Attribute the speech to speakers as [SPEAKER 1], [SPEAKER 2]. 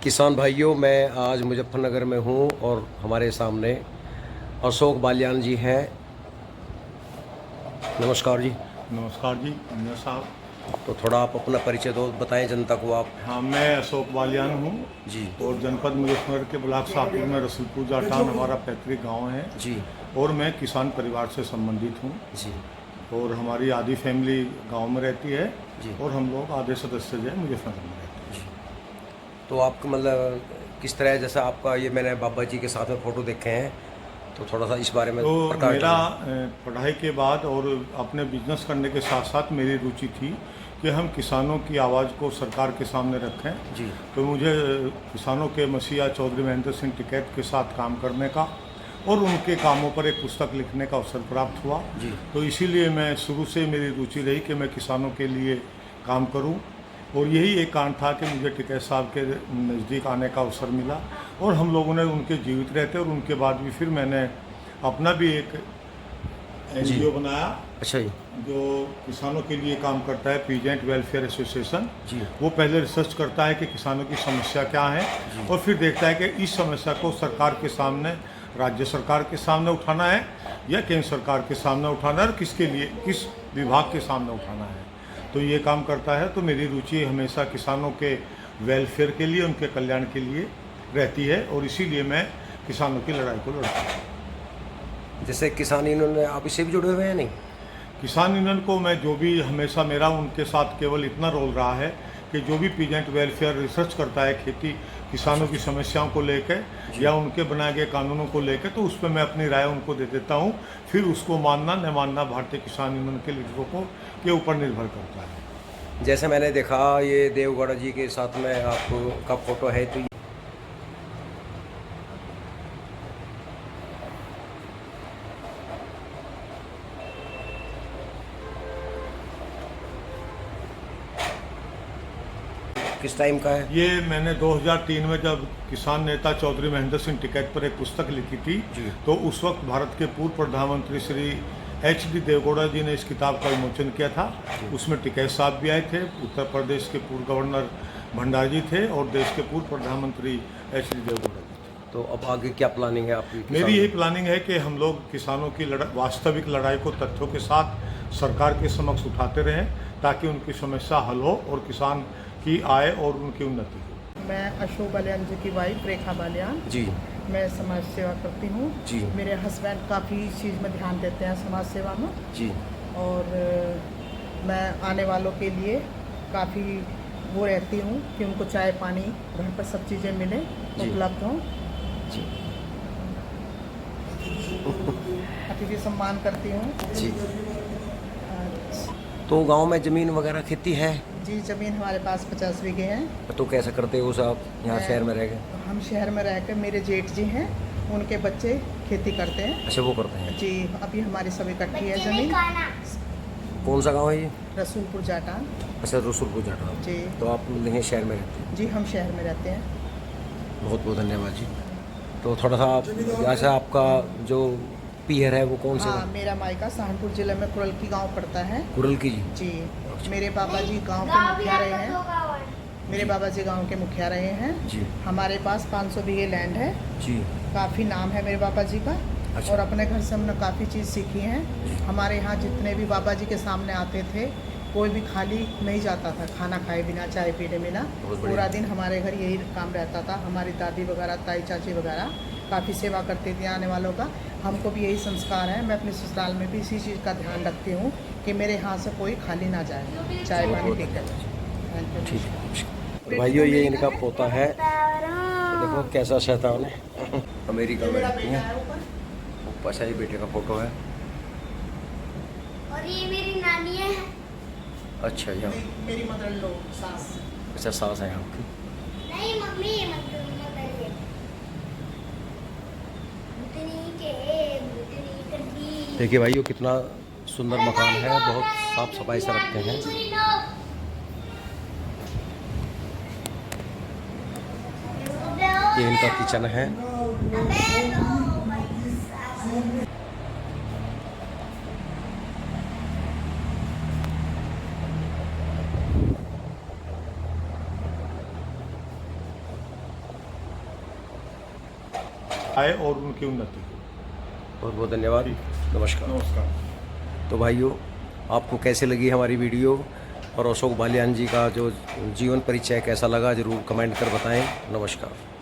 [SPEAKER 1] किसान भाइयों, मैं आज मुजफ्फरनगर में हूँ और हमारे सामने अशोक बालियान जी हैं। नमस्कार जी।
[SPEAKER 2] नमस्कार जी, अन्ना साहब।
[SPEAKER 1] तो थोड़ा आप अपना परिचय दो, बताएं जनता को आप।
[SPEAKER 2] हाँ, मैं अशोक बालियान हूँ
[SPEAKER 1] जी
[SPEAKER 2] और जनपद मुजफ्फरनगर के ब्लॉक शाहपुर में रसूलपुर जाटान हमारा पैतृक गांव है।
[SPEAKER 1] जी
[SPEAKER 2] और मैं किसान परिवार से संबंधित हूँ
[SPEAKER 1] जी
[SPEAKER 2] और हमारी आधी फैमिली गांव में रहती है
[SPEAKER 1] जी
[SPEAKER 2] और हम लोग आधे सदस्य जो है मुजफ्फरनगर में रहते
[SPEAKER 1] जी। तो आपका मतलब किस तरह, जैसा आपका ये मैंने बाबा जी के साथ में फ़ोटो देखे हैं, तो थोड़ा सा इस बारे में
[SPEAKER 2] हैं। तो
[SPEAKER 1] प्रकाश
[SPEAKER 2] मेरा
[SPEAKER 1] डालें।
[SPEAKER 2] पढ़ाई के बाद और अपने बिजनेस करने के साथ साथ मेरी रुचि थी कि हम किसानों की आवाज़ को सरकार के सामने रखें।
[SPEAKER 1] जी
[SPEAKER 2] तो मुझे किसानों के मसीहा चौधरी महेंद्र सिंह टिकैत के साथ काम करने का और उनके कामों पर एक पुस्तक लिखने का अवसर प्राप्त हुआ।
[SPEAKER 1] जी
[SPEAKER 2] तो इसीलिए मैं शुरू से मेरी रुचि रही कि मैं किसानों के लिए काम करूं और यही एक कारण था कि मुझे टिकैत साहब के नज़दीक आने का अवसर मिला और हम लोगों ने उनके जीवित रहते और उनके बाद भी फिर मैंने अपना भी एक
[SPEAKER 1] जी।
[SPEAKER 2] एनजीओ बनाया
[SPEAKER 1] अच्छा जी।
[SPEAKER 2] जो किसानों के लिए काम करता है, पीजेंट वेलफेयर एसोसिएशन।
[SPEAKER 1] जी
[SPEAKER 2] वो पहले रिसर्च करता है कि किसानों की समस्या क्या है
[SPEAKER 1] जी
[SPEAKER 2] और फिर देखता है कि इस समस्या को सरकार के सामने, राज्य सरकार के सामने उठाना है या केंद्र सरकार के सामने उठाना है और किसके लिए, किस विभाग के सामने उठाना है। तो ये काम करता है। तो मेरी रुचि हमेशा किसानों के वेलफेयर के लिए, उनके कल्याण के लिए रहती है और इसीलिए मैं किसानों की लड़ाई को लड़ता हूँ।
[SPEAKER 1] जैसे किसान इन्होंने, आप इससे भी जुड़े हुए हैं नहीं?
[SPEAKER 2] किसान यूनियन को मैं जो भी हमेशा मेरा उनके साथ केवल इतना रोल रहा है कि जो भी पीजेंट वेलफेयर रिसर्च करता है खेती किसानों की समस्याओं को लेकर या उनके बनाए गए कानूनों को लेकर, तो उस पर मैं अपनी राय उनको दे देता हूँ। फिर उसको मानना न मानना भारतीय किसान यूनियन के लीडरों को के ऊपर निर्भर करता है।
[SPEAKER 1] जैसे मैंने देखा ये देवगढ़ जी के साथ में आपको का फोटो है, तो किस टाइम का है?
[SPEAKER 2] ये मैंने 2003 में जब किसान नेता चौधरी महेंद्र सिंह टिकैत पर एक पुस्तक लिखी थी,
[SPEAKER 1] जी।
[SPEAKER 2] तो उस वक्त भारत के पूर्व प्रधानमंत्री श्री HD देवगौड़ा जी ने इस किताब का विमोचन किया था। उसमें टिकैत साहब भी आए थे, उत्तर प्रदेश के पूर्व गवर्नर भंडारी जी थे और देश के पूर्व प्रधानमंत्री HD देवगौड़ा जी थे।
[SPEAKER 1] तो अब आगे क्या प्लानिंग है आपकी?
[SPEAKER 2] मेरी यही प्लानिंग है कि हम लोग किसानों की वास्तविक लड़ाई को तथ्यों के साथ सरकार के समक्ष उठाते रहें ताकि उनकी समस्या हल हो और किसान की आय और उनकी उन्नति हो।
[SPEAKER 3] मैं अशोक बालियान जी की वाइफ रेखा बालियान।
[SPEAKER 1] जी
[SPEAKER 3] मैं समाज सेवा करती हूँ।
[SPEAKER 1] जी।
[SPEAKER 3] मेरे हस्बैंड काफ़ी चीज़ में ध्यान देते हैं समाज सेवा में।
[SPEAKER 1] जी
[SPEAKER 3] और मैं आने वालों के लिए काफ़ी वो रहती हूँ कि उनको चाय पानी घर पर सब चीज़ें मिले,
[SPEAKER 1] जी।
[SPEAKER 3] उपलब्ध हों।
[SPEAKER 1] जी
[SPEAKER 3] अतिथि सम्मान करती हूँ।
[SPEAKER 1] जी। तो गांव में ज़मीन वगैरह खेती है?
[SPEAKER 3] जी, ज़मीन हमारे पास 50 बीघे हैं।
[SPEAKER 1] तो कैसे करते हो आप यहाँ शहर में रह गए?
[SPEAKER 3] हम शहर में रहकर, मेरे जेठ जी हैं, उनके बच्चे खेती करते हैं।
[SPEAKER 1] अच्छा, वो करते हैं।
[SPEAKER 3] जी, अभी हमारी सब इकट्ठी है ज़मीन।
[SPEAKER 1] कौन सा गांव है ये?
[SPEAKER 3] रसूलपुर जाटान।
[SPEAKER 1] अच्छा, रसूलपुर जाटा।
[SPEAKER 3] जी।
[SPEAKER 1] तो आप यहाँ शहर में रहते हैं?
[SPEAKER 3] जी, हम शहर में रहते हैं।
[SPEAKER 1] बहुत बहुत धन्यवाद जी। तो थोड़ा सा आप, जैसे आपका जो पीहर है वो कौन से?
[SPEAKER 3] हाँ, मेरा मायका सहारनपुर जिले में कुरल की गांव पड़ता है।
[SPEAKER 1] कुरल की जी।
[SPEAKER 3] जी, मेरे बाबा जी गांव के मुखिया रहे हैं। मेरे बाबा जी गांव के मुखिया रहे हैं।
[SPEAKER 1] जी
[SPEAKER 3] हमारे पास 500 बीघे लैंड है।
[SPEAKER 1] जी।
[SPEAKER 3] काफ़ी नाम है मेरे बाबा जी का।
[SPEAKER 1] अच्छा।
[SPEAKER 3] और अपने घर से हमने काफ़ी चीज़ सीखी है। हमारे यहाँ जितने भी बाबा जी के सामने आते थे, कोई भी खाली नहीं जाता था, खाना खाए बिना, चाय पीने बिना।
[SPEAKER 1] बहुत बढ़िया।
[SPEAKER 3] पूरा दिन हमारे घर यही काम रहता था। हमारी दादी वगैरह, ताई चाची वगैरह काफ़ी सेवा करती थी आने वालों का। हमको भी यही संस्कार है। मैं अपने ससुराल में भी इसी चीज़ का ध्यान रखती हूँ कि मेरे यहाँ से कोई खाली ना जाए, चाय पानी पीकर।
[SPEAKER 1] ठीक है। तो भाइयों, ये इनका पोता है, तो देखो कैसा शैतान है। अमेरिका में रहती हैं। ऊपर शाही बेटे का फोटो है।
[SPEAKER 4] और ये मेरी नानी है।
[SPEAKER 1] अच्छा यहाँ,
[SPEAKER 3] मेरी मदर लो सास।
[SPEAKER 1] अच्छा सास है आपकी।
[SPEAKER 4] नहीं मम्मी, मदर है।
[SPEAKER 1] देखिए भाइयों, कितना सुंदर मकान है, बहुत साफ सफाई से रखते हैं। ये इनका किचन है।
[SPEAKER 2] आए और उनकी उन्नति हो।
[SPEAKER 1] बहुत बहुत धन्यवाद। नमस्कार।
[SPEAKER 2] नमस्कार।
[SPEAKER 1] तो भाइयों, आपको कैसे लगी हमारी वीडियो और अशोक बालियान जी का जो जीवन परिचय कैसा लगा, ज़रूर कमेंट कर बताएं। नमस्कार।